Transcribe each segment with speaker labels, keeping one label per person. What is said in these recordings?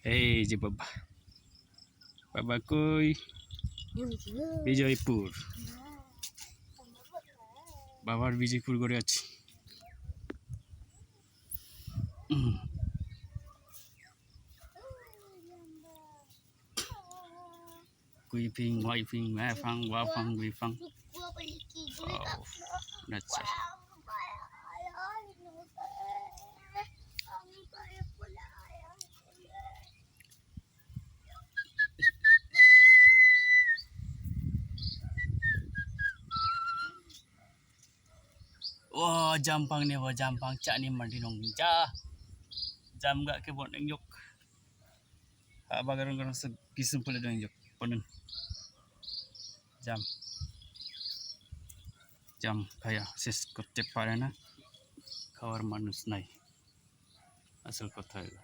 Speaker 1: এই যে বাবা, বাবা কই? বিজয়পুর, বাবার বিজয়পুর করে আছি। কুইফিং ওয়াইফিং ম্যাফাং ওয়াফাং উইফাং। Oh, that's it. Wah, jampang ni, wah jampang cak ni mandi nong jah. Jam gak ke buat neng jok. Apa garang-garang segisem pula neng jok. Ponen. Jam kayak sis kotip pada na. Kawar manus nai. Asal kota itu.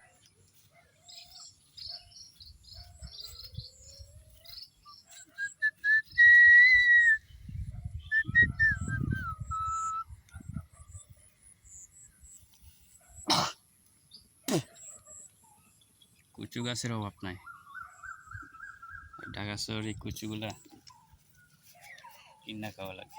Speaker 1: Kucu gasir awap nai. Daga sori kucu gula. Inna kau lagi.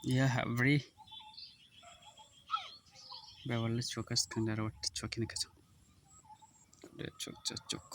Speaker 1: Ya, beri. Bawa les chokas kandar wat chokin kacang. Udah cok.